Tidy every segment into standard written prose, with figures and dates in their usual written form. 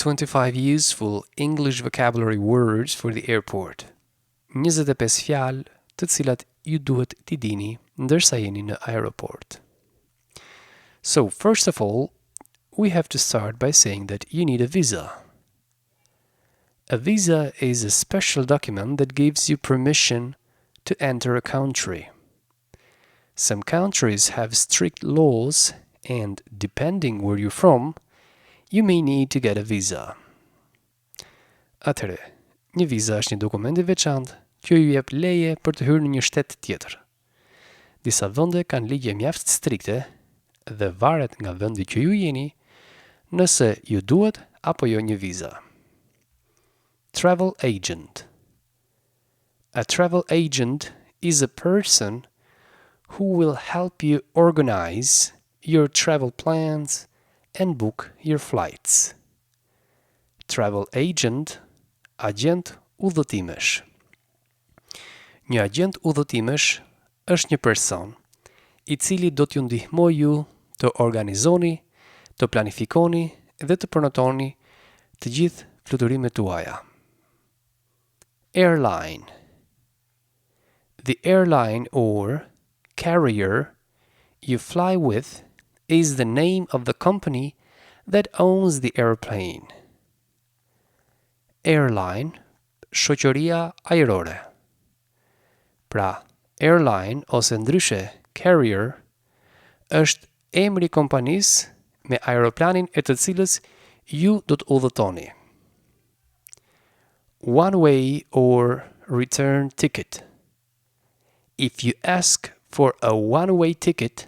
25 useful English vocabulary words for the airport. 25 fjalë të cilat ju duhet t'i dini ndërsa jeni në aeroport. So, first of all, we have to start by saying that you need a visa. A visa is a special document that gives you permission to enter a country. Some countries have strict laws and, depending where you're from, you may need to get a visa. Atëre, një viza është një dokument i veçantë që ju jep leje për të hyrë në një shtet tjetër. Disa vende kanë ligje mjaft strikte dhe varet nga vendi që ju jeni nëse ju duhet apo jo një viza. Travel agent. A travel agent is a person who will help you organize your travel plans and book your flights. Travel agent, agent udhëtimesh. Një agent udhëtimesh është një person i cili do t'ju ndihmojë ju të organizoni, të planifikoni dhe të përnotoni të gjithë fluturimet tuaja. Airline. The airline or carrier you fly with is the name of the company that owns the airplane. Airline, shoqëria ajrore. Pra, airline ose ndryshe carrier është emri i kompanisë me aeroplanin e të cilës ju do të udhëtoni. One-way or return ticket. If you ask for a one-way ticket,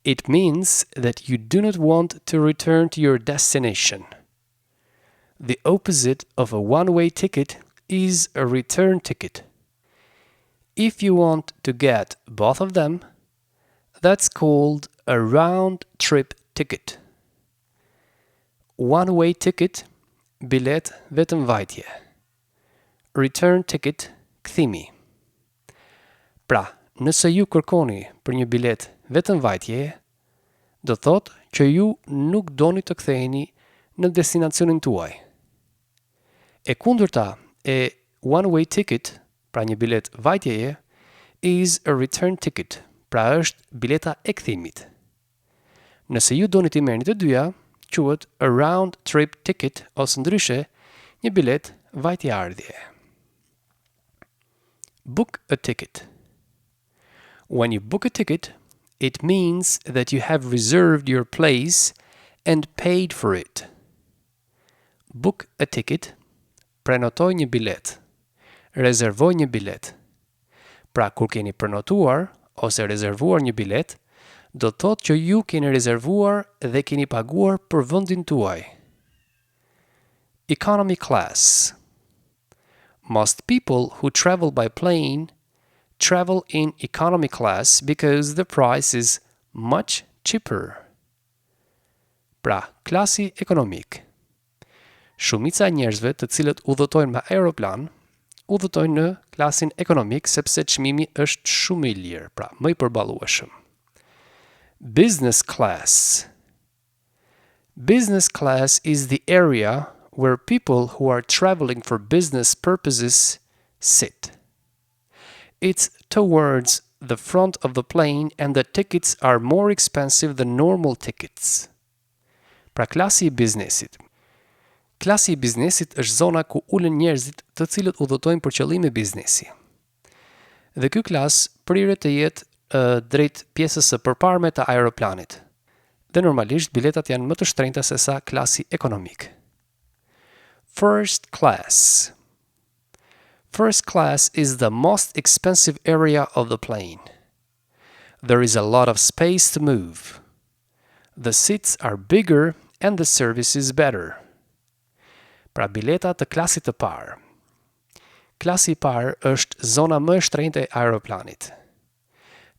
it means that you do not want to return to your destination. The opposite of a one-way ticket is a return ticket. If you want to get both of them, that's called a round-trip ticket. One-way ticket, bilet vetëm vajtje. Return ticket, kthimi. Pra, nëse ju kërkoni për një bilet vetëm vajtje, do thotë që ju nuk doni të ktheheni në destinacionin tuaj. E kundërta e one-way ticket, pra një bilet vajtjeje, is a return ticket, pra është bileta e kthimit. Nëse ju doni t'i merrni të dyja, quhet a round trip ticket ose ndryshe një bilet vajtje-ardhje. Book a ticket. When you book a ticket, it means that you have reserved your place and paid for it. Book a ticket, prenotoj një bilet, rezervoj një bilet. Pra, kur keni prenotuar ose rezervuar një bilet, do të thotë që ju keni rezervuar dhe keni paguar për vendin tuaj. Economy class. Most people who travel by plane travel in economy class because the price is much cheaper. Pra, klasi ekonomik. Shumica e njerëzve të cilët udhëtojnë me aeroplan, udhëtojnë në klasin ekonomik sepse çmimi është shumë i lirë, pra më i përballueshëm. Business class. Business class is the area where people who are traveling for business purposes sit. It's towards the front of the plane and the tickets are more expensive than normal tickets. Pra, klasi i biznesit. Klasi i biznesit është zona ku ulen njerëzit të cilët udhëtojnë për qëllime biznesi. Dhe ky klas priret të jetë drejt pjesës së përparme të aeroplanit. Dhe normalisht biletat janë më të shtrenjta se sa klasi ekonomik. First class. First class is the most expensive area of the plane. There is a lot of space to move. The seats are bigger and the service is better. Pra, bileta të klasit të parë. Klasi i parë është zona më e shtrenjtë e aeroplanit.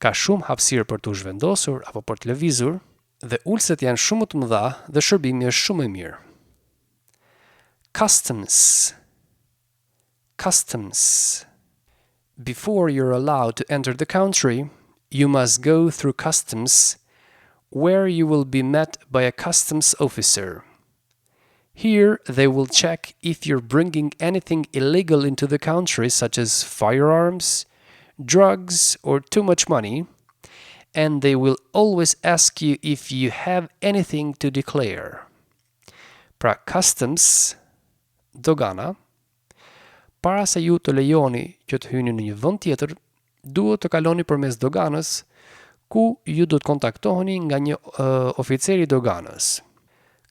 Ka shumë hapësirë për t'u zhvendosur apo për të lëvizur dhe ulset janë shumë më të mëdha dhe shërbimi është shumë më mirë. Customs. Customs. Before you're allowed to enter the country, you must go through customs, where you will be met by a customs officer. Here, they will check if you're bringing anything illegal into the country, such as firearms, drugs, or too much money, and they will always ask you if you have anything to declare. Pra, customs, dogana, para se ju të lejoni që të hyni në një vend tjetër, duhet të kaloni përmes doganës, ku ju do të kontaktoheni nga një oficeri i doganës.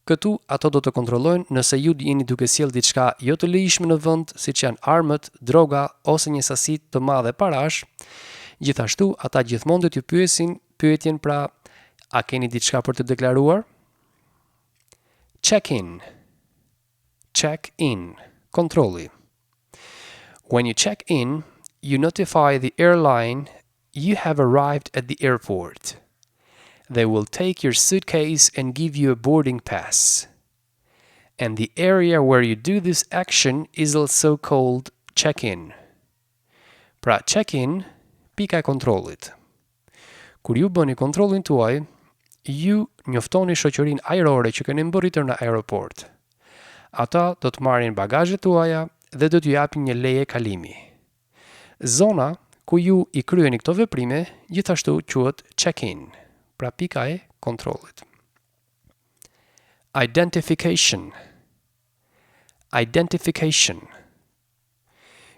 Këtu ato do të kontrollojnë nëse ju jeni duke sjellë diçka jo të lejshme në vend, siç janë armët, droga ose një sasi të madhe parash. Gjithashtu, ata gjithmonë do t'ju pyesin pyetjen pra, a keni diçka për të deklaruar? Check-in. Check-in. Kontrolli. When you check in, you notify the airline you have arrived at the airport. They will take your suitcase and give you a boarding pass. And the area where you do this action is also called check-in. Pra, check-in, pika e kontrollit. Kur ju bëni kontrollin tuaj, ju njoftoni shoqërinë ajrore që keni mbërritur në aeroport. Ata do të marrin bagazhet tuaja dhe do t'ju japin një leje kalimi. Zona ku ju i kryeni këto veprime gjithashtu quhet check-in. Pra pika e kontrollit. Identification. Identification.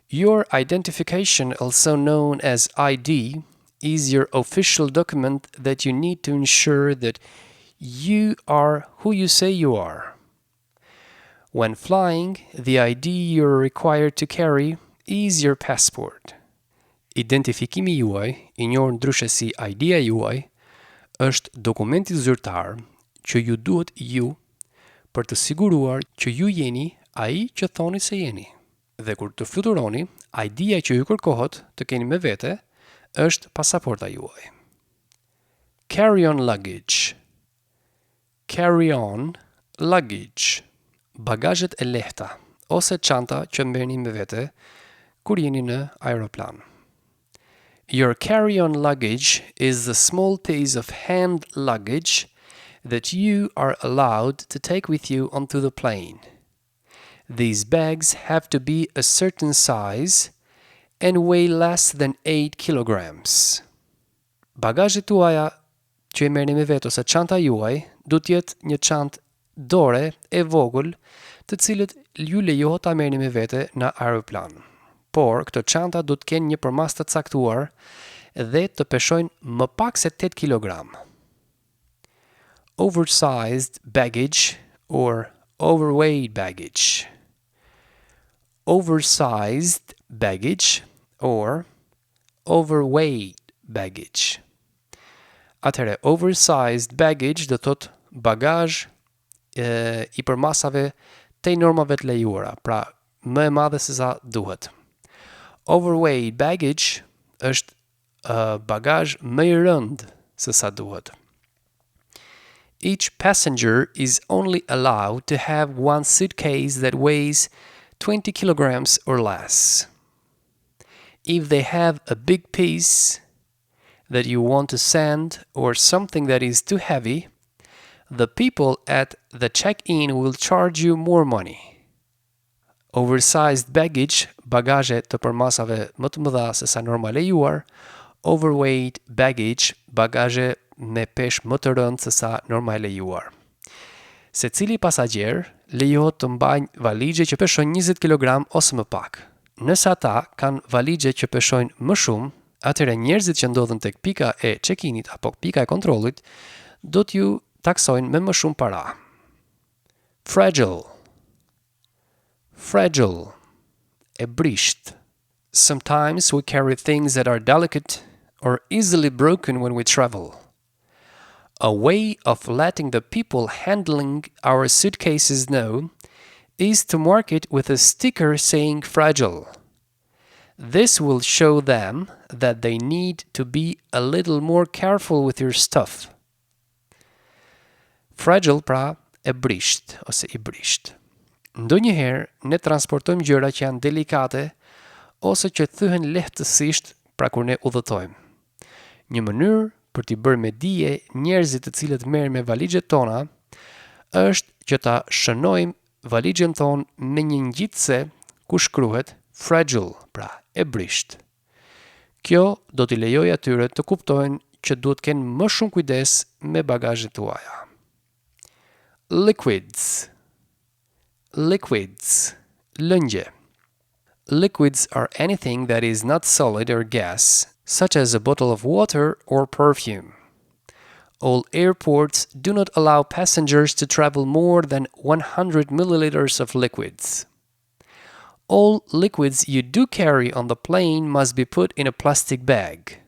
Your identification, also known as ID, is your official document that you need to ensure that you are who you say you are. When flying, the ID you're required to carry is your passport. Identifikimi juaj, i njohur ndryshe si ID-a juaj, është dokumenti zyrtar që ju duhet ju për të siguruar që ju jeni ai që thoni se jeni. Dhe kur të fluturoni, ID-a që ju kërkohet të keni me vete është pasaporta juaj. Carry-on luggage. Carry-on luggage. Bagazhet e lehta ose çanta që merrni me vete kur jeni në aeroplan. Your carry-on luggage is the small piece of hand luggage that you are allowed to take with you onto the plane. These bags have to be a certain size and weigh less than 8 kilograms. Bagazhet tuaja që e merrni me vetë ose çanta juaj do të jetë një çantë dore e vogël, të cilët ju lejohet ta merrni me vete në aeroplan. Por këto çanta do të kenë një përmas të caktuar dhe të peshojnë më pak se 8 kg. Oversized baggage or overweight baggage. Oversized baggage or overweight baggage. Atëherë, oversized baggage do thotë bagazh i përmasave te normave të lejuara, pra më e madhe se sa duhet. Overweight baggage është bagazh më i rënd se sa duhet. Each passenger is only allowed to have one suitcase that weighs 20 kilograms or less. If they have a big piece that you want to send or something that is too heavy, the people at the check-in will charge you more money. Oversized baggage, bagazhe të përmasave më të mëdha se sa normal lejuar. Overweight baggage, bagazhe me peshë më të rëndë se sa normal lejuar. Secili pasagjer lejohet të mbajnë valixhe që peshojnë 20 kg ose më pak. Nëse ata kanë valixhe që peshojnë më shumë, atëherë njerëzit që ndodhen tek pika e check-init apo pika e kontrollit do t'ju taksojnë me më shumë para. Fragile. Fragile. E brisht. Sometimes we carry things that are delicate or easily broken when we travel. A way of letting the people handling our suitcases know is to mark it with a sticker saying fragile. This will show them that they need to be a little more careful with your stuff. Fragile pra e brisht ose i brisht. Ndonjëherë ne transportojmë gjëra që janë delikate ose që thyhen lehtësisht pra kur ne udhëtojmë. Një mënyrë për t'i bërë me dije njerëzit të cilët merren me valixhet tona është që ta shënojmë valigjën tonë me një ngjitse ku shkruhet fragile, pra e brisht. Kjo do t'i lejojë atyre të kuptojnë që duhet kenë më shumë kujdes me bagazhet tuaja. Liquids. Liquids. Lëngje. Liquids are anything that is not solid or gas, such as a bottle of water or perfume. All airports do not allow passengers to travel more than 100 milliliters of liquids. All liquids you do carry on the plane must be put in a plastic bag.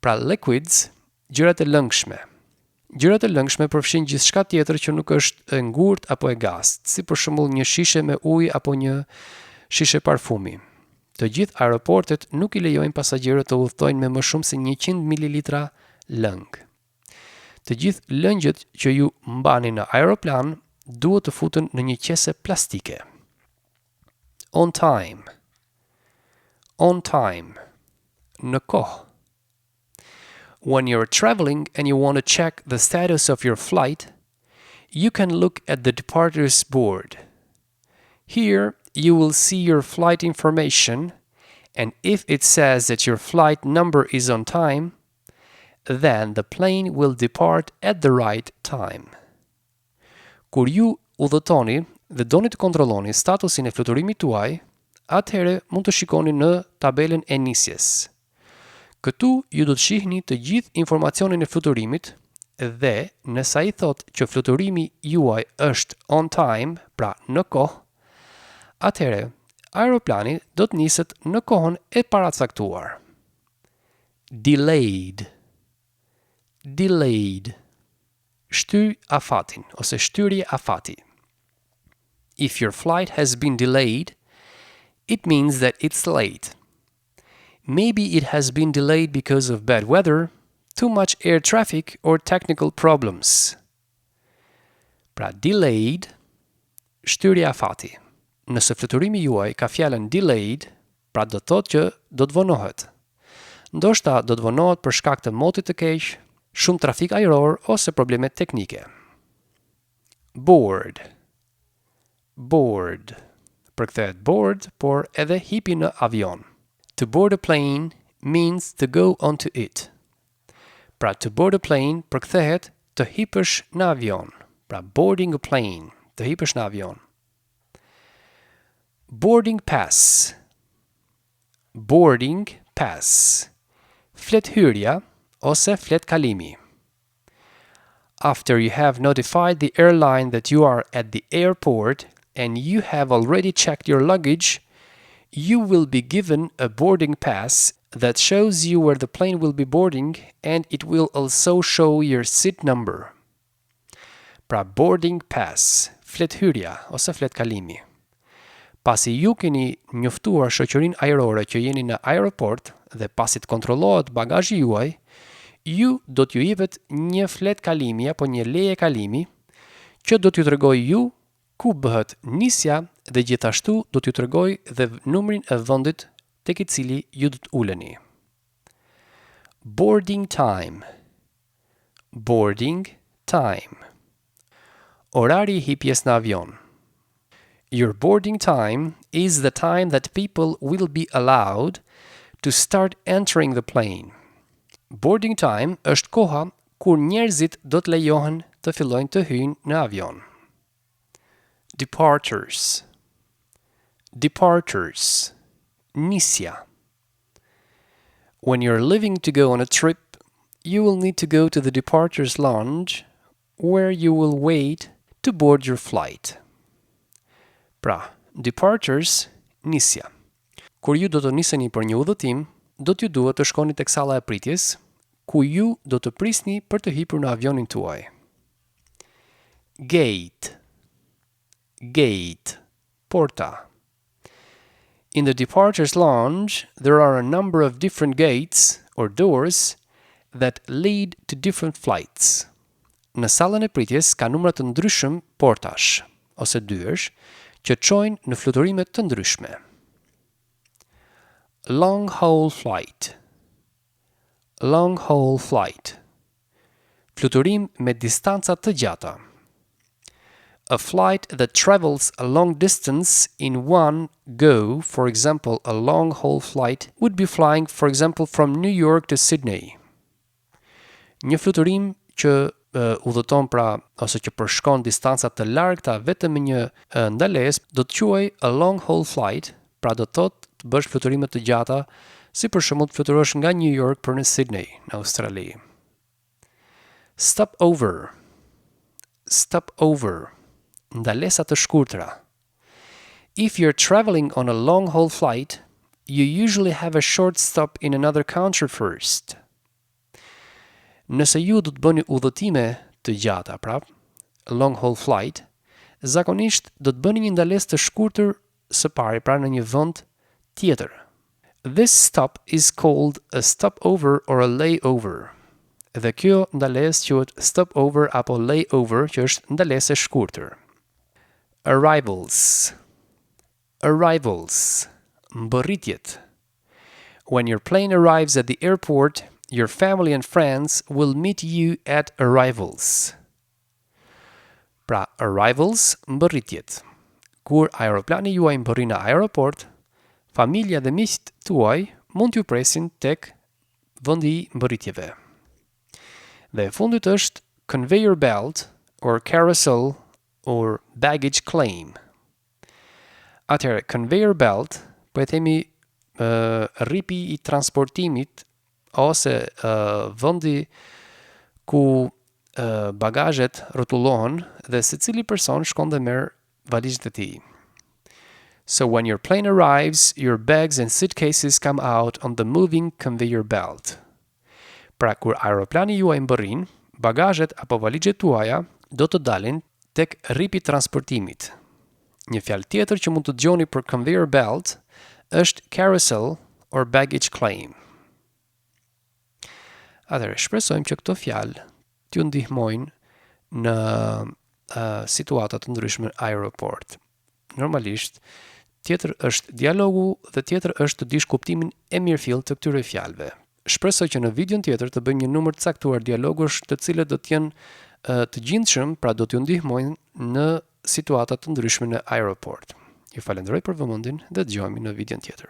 Pra liquids, gjërat e lëngshme. Gjërat e lëngshme përfshin gjithçka tjetër që nuk është e ngurtë apo e gast, si për shembull një shishe me ujë apo një shishe parfumi. Të gjithë aeroportet nuk I lejojnë pasagjerët të udhtojnë me më shumë se 100 ml lëng. Të gjithë lëngjet që ju mbani në aeroplan duhet të futen në një qese plastike. On time. On time. Në kohë. When you're traveling and you want to check the status of your flight, you can look at the departures board. Here, you will see your flight information, and if it says that your flight number is on time, then the plane will depart at the right time. Kur ju udhëtoni dhe doni të kontrolloni statusin e fluturimit tuaj, atëherë mund të shikoni në tabelën e nisjes. Këtu ju do të shihni të gjithë informacionin e fluturimit dhe nëse ai thotë që fluturimi juaj është on time, pra në kohë, atëherë aeroplani do të niset në kohën e paracaktuar. Delayed. Delayed. Shtyr afatin ose shtyrje afati. If your flight has been delayed, it means that it's late. Maybe it has been delayed because of bad weather, too much air traffic, or technical problems. Pra delayed, shtyrja afati. Nëse fluturimi juaj ka fjalën delayed, pra do të thotë që do të vonohet. Ndoshta do të vonohet për shkak të motit të keq, shumë trafik ajror ose probleme teknike. Board. Board. Përkthehet board, por edhe hipi në avion. To board a plane means to go onto it. Pra to board a plane përkthehet të hipësh në avion. Pra boarding a plane, të hipësh në avion. Boarding pass. Boarding pass. Flet hyrja ose flet kalimi. After you have notified the airline that you are at the airport and you have already checked your luggage, you will be given a boarding pass that shows you where the plane will be boarding and it will also show your seat number. Pra boarding pass, flet hyrja ose flet kalimi. Pasi ju keni njoftuar shoqërinë ajrore që jeni në aeroport dhe pasi të kontrollohet bagazhi juaj, ju do t'ju jepet një flet kalimi apo një leje kalimi që do t'ju tregojë ju ku bëhet nisja dhe gjithashtu do t'ju tregojë dhe numrin e vendit tek I cili ju do të uleni. Boarding time. Boarding time. Orari I hipjes në avion. Your boarding time is the time that people will be allowed to start entering the plane. Boarding time është koha kur njerëzit do të lejohen të fillojnë të hyjnë në avion. Departures. Departures. Nisja. When you're leaving to go on a trip, you will need to go to the departures lounge where you will wait to board your flight. Pra, departures, nisja. Kur ju do të niseni për një udhëtim, do t'ju duhet të shkoni tek salla e pritjes, ku ju do të prisni për të hipur në avionin tuaj. Gate. Gate. Porta. In the departures lounge, there are a number of different gates or doors that lead to different flights. Në sallën e pritjes ka numra të ndryshëm portash ose dyersh që çojnë në fluturime të ndryshme. Long haul flight. Long haul flight. Fluturim me distanca të gjata. A flight that travels a long distance in one go, for example, a long haul flight, would be flying, for example, from New York to Sydney. Një fluturim që udhëton ose që përshkon distanca të largta vetëm me një ndalesë do të quhej a long haul flight, pra do të thotë të bësh fluturime të gjata, si për shembull të fluturosh nga New York për në Sydney, në Australi. Stop over. Stop over. Ndalesa të shkurtra. If you're traveling on a long haul flight, you usually have a short stop in another country first. Nëse ju do të bëni udhëtime të gjata, a long haul flight, zakonisht do të bëni një ndalesë të shkurtër së pari, në një vend tjetër. This stop is called a stopover or a layover. Dhe kjo ndalesë quhet stopover apo layover, që është ndalesë e shkurtër. Arrivals. Arrivals. Mbërritjet. When your plane arrives at the airport, your family and friends will meet you at arrivals. Arrivals, mbërritjet. Kur aeroplani juaj mbërrin në aeroport, familja dhe miqtë tuaj mund t'ju presin tek vendi i mbërritjeve. Dhe e fundit është conveyor belt or carousel or baggage claim. Atëherë, conveyor belt, po e themi rripi i transportimit ose vendi ku bagazhet rrotullohen dhe secili person shkon dhe merr valizhet e tij. So when your plane arrives, your bags and suitcases come out on the moving conveyor belt. Pra kur aeroplani juaj mbërrin, bagazhet apo valizhet tuaja do të dalin tek rripi i transportimit. Një fjalë tjetër që mund të dëgjoni për conveyor belt është carousel or baggage claim. Atëherë, shpresojmë që këto fjalë t'ju ndihmojnë në situata të ndryshme në aeroport. Normalisht, tjetër është dialogu dhe tjetër është të dish kuptimin e mirëfillt të këtyre fjalëve. Shpresoj që në videon tjetër të bëjmë një numër të caktuar dialogush të cilët do të jenë të gjindshëm, pra do t'ju ndihmojnë në situata të ndryshme në aeroport. Ju falenderoj për vëmendjen dhe dëgjohemi në videon tjetër.